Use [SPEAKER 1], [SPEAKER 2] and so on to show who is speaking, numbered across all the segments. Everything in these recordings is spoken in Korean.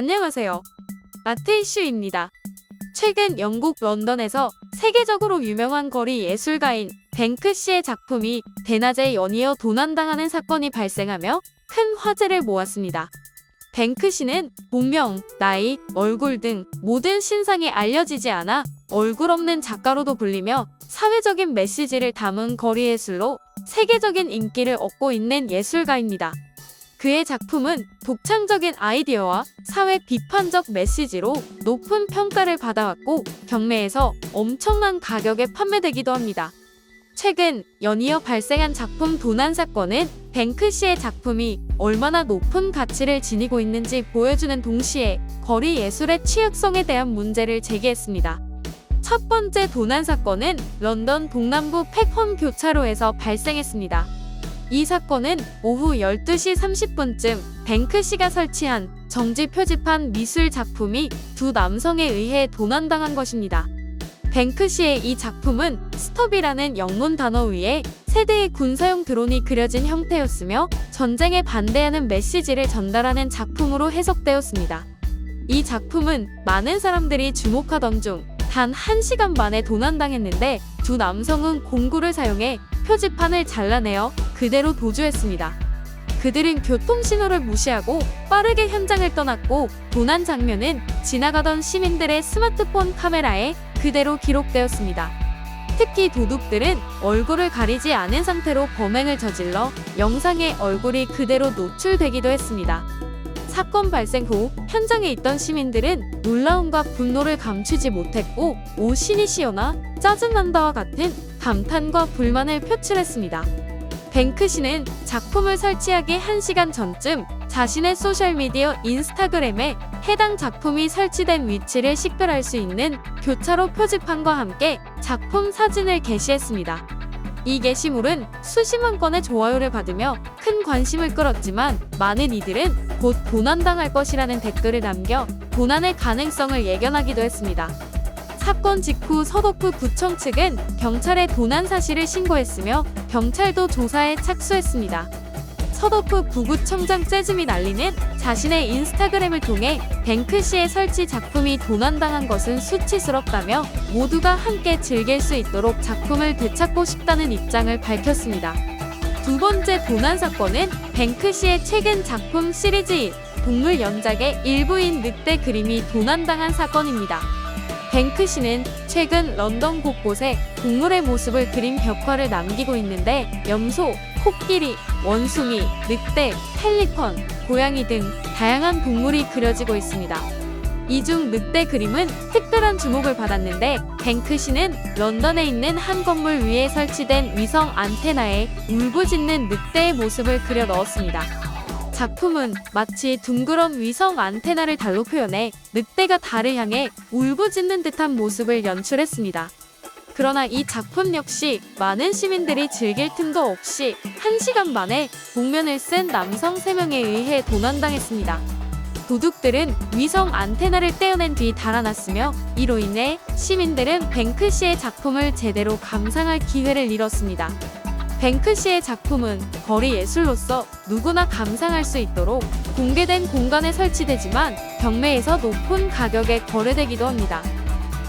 [SPEAKER 1] 안녕하세요. 아트 이슈입니다. 최근 영국 런던에서 세계적으로 유명한 거리 예술가인 뱅크시의 작품이 대낮에 연이어 도난당하는 사건이 발생하며 큰 화제를 모았습니다. 뱅크시는 본명, 나이, 얼굴 등 모든 신상이 알려지지 않아 얼굴 없는 작가로도 불리며 사회적인 메시지를 담은 거리 예술로 세계적인 인기를 얻고 있는 예술가입니다. 그의 작품은 독창적인 아이디어와 사회 비판적 메시지로 높은 평가를 받아왔고 경매에서 엄청난 가격에 판매되기도 합니다. 최근 연이어 발생한 작품 도난 사건은 뱅크시의 작품이 얼마나 높은 가치를 지니고 있는지 보여주는 동시에 거리 예술의 취약성에 대한 문제를 제기했습니다. 첫 번째 도난 사건은 런던 동남부 팩홈 교차로에서 발생했습니다. 이 사건은 오후 12시 30분쯤 뱅크시가 설치한 정지 표지판 미술 작품이 두 남성에 의해 도난당한 것입니다. 뱅크시의 이 작품은 스톱이라는 영문 단어 위에 세대의 군사용 드론이 그려진 형태였으며 전쟁에 반대하는 메시지를 전달하는 작품으로 해석되었습니다. 이 작품은 많은 사람들이 주목하던 중 단 1시간 만에 도난당했는데 두 남성은 공구를 사용해 표지판을 잘라내어 그대로 도주했습니다. 그들은 교통신호를 무시하고 빠르게 현장을 떠났고 도난 장면은 지나가던 시민들의 스마트폰 카메라에 그대로 기록되었습니다. 특히 도둑들은 얼굴을 가리지 않은 상태로 범행을 저질러 영상에 얼굴이 그대로 노출되기도 했습니다. 사건 발생 후 현장에 있던 시민들은 놀라움과 분노를 감추지 못했고 오 신이 시여나 짜증난다와 같은 감탄과 불만을 표출했습니다. 뱅크시는 작품을 설치하기 1시간 전쯤 자신의 소셜미디어 인스타그램에 해당 작품이 설치된 위치를 식별할 수 있는 교차로 표지판과 함께 작품 사진을 게시했습니다. 이 게시물은 수십만 건의 좋아요를 받으며 큰 관심을 끌었지만 많은 이들은 곧 도난당할 것이라는 댓글을 남겨 도난의 가능성을 예견하기도 했습니다. 사건 직후 서독구 구청 측은 경찰에 도난 사실을 신고했으며 경찰도 조사에 착수했습니다. 서독구 부구청장 재즈미 날리는 자신의 인스타그램을 통해 뱅크시의 설치 작품이 도난당한 것은 수치스럽다며 모두가 함께 즐길 수 있도록 작품을 되찾고 싶다는 입장을 밝혔습니다. 두 번째 도난 사건은 뱅크시의 최근 작품 시리즈 동물 연작의 일부인 늑대 그림이 도난당한 사건입니다. 뱅크시는 최근 런던 곳곳에 동물의 모습을 그린 벽화를 남기고 있는데 염소, 코끼리, 원숭이, 늑대, 펠리컨, 고양이 등 다양한 동물이 그려지고 있습니다. 이 중 늑대 그림은 특별한 주목을 받았는데 뱅크시는 런던에 있는 한 건물 위에 설치된 위성 안테나에 울부짖는 늑대의 모습을 그려 넣었습니다. 작품은 마치 둥그런 위성 안테나를 달로 표현해 늑대가 달을 향해 울부짖는 듯한 모습을 연출했습니다. 그러나 이 작품 역시 많은 시민들이 즐길 틈도 없이 1시간 만에 복면을 쓴 남성 3명에 의해 도난당했습니다. 도둑들은 위성 안테나를 떼어낸 뒤 달아났으며 이로 인해 시민들은 뱅크시의 작품을 제대로 감상할 기회를 잃었습니다. 뱅크시의 작품은 거리 예술로서 누구나 감상할 수 있도록 공개된 공간에 설치되지만 경매에서 높은 가격에 거래되기도 합니다.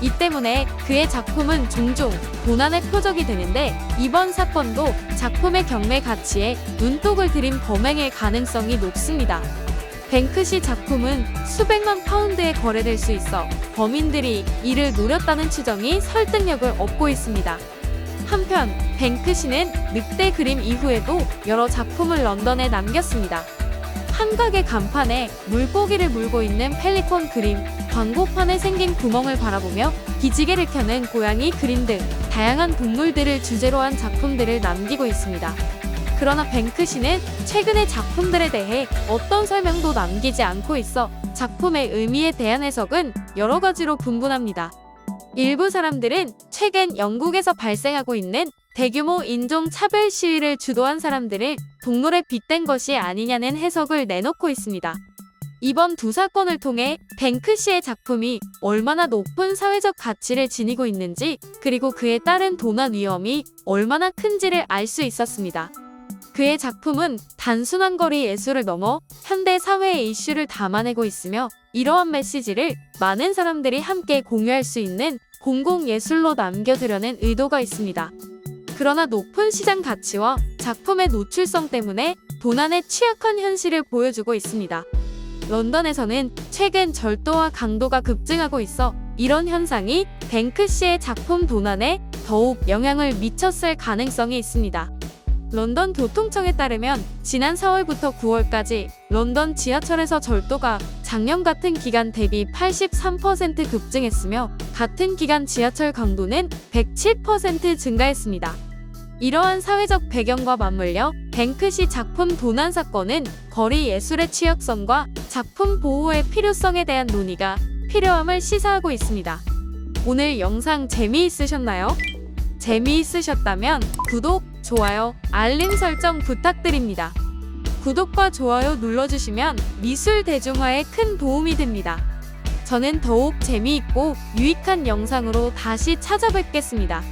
[SPEAKER 1] 이 때문에 그의 작품은 종종 도난의 표적이 되는데 이번 사건도 작품의 경매 가치에 눈독을 들인 범행일 가능성이 높습니다. 뱅크시 작품은 수백만 파운드에 거래될 수 있어 범인들이 이를 노렸다는 추정이 설득력을 얻고 있습니다. 한편 뱅크시는 늑대 그림 이후에도 여러 작품을 런던에 남겼습니다. 한가게 간판에 물고기를 물고 있는 펠리콘 그림, 광고판에 생긴 구멍을 바라보며 기지개를 켜는 고양이 그림 등 다양한 동물들을 주제로 한 작품들을 남기고 있습니다. 그러나 뱅크시는 최근의 작품들에 대해 어떤 설명도 남기지 않고 있어 작품의 의미에 대한 해석은 여러 가지로 분분합니다. 일부 사람들은 최근 영국에서 발생하고 있는 대규모 인종 차별 시위를 주도한 사람들을 동물에 빗댄 것이 아니냐는 해석을 내놓고 있습니다. 이번 두 사건을 통해 뱅크시의 작품이 얼마나 높은 사회적 가치를 지니고 있는지 그리고 그에 따른 도난 위험이 얼마나 큰지를 알 수 있었습니다. 그의 작품은 단순한 거리 예술을 넘어 현대 사회의 이슈를 담아내고 있으며 이러한 메시지를 많은 사람들이 함께 공유할 수 있는 공공예술로 남겨두려는 의도가 있습니다. 그러나 높은 시장 가치와 작품의 노출성 때문에 도난에 취약한 현실을 보여주고 있습니다. 런던에서는 최근 절도와 강도가 급증하고 있어 이런 현상이 뱅크시의 작품 도난에 더욱 영향을 미쳤을 가능성이 있습니다. 런던 교통청에 따르면 지난 4월부터 9월까지 런던 지하철에서 절도가 작년 같은 기간 대비 83% 급증했으며 같은 기간 지하철 강도는 107% 증가했습니다. 이러한 사회적 배경과 맞물려 뱅크시 작품 도난 사건은 거리 예술의 취약성과 작품 보호의 필요성에 대한 논의가 필요함을 시사하고 있습니다. 오늘 영상 재미있으셨나요? 재미있으셨다면 구독, 좋아요, 알림 설정 부탁드립니다. 구독과 좋아요 눌러주시면 미술 대중화에 큰 도움이 됩니다. 저는 더욱 재미있고 유익한 영상으로 다시 찾아뵙겠습니다.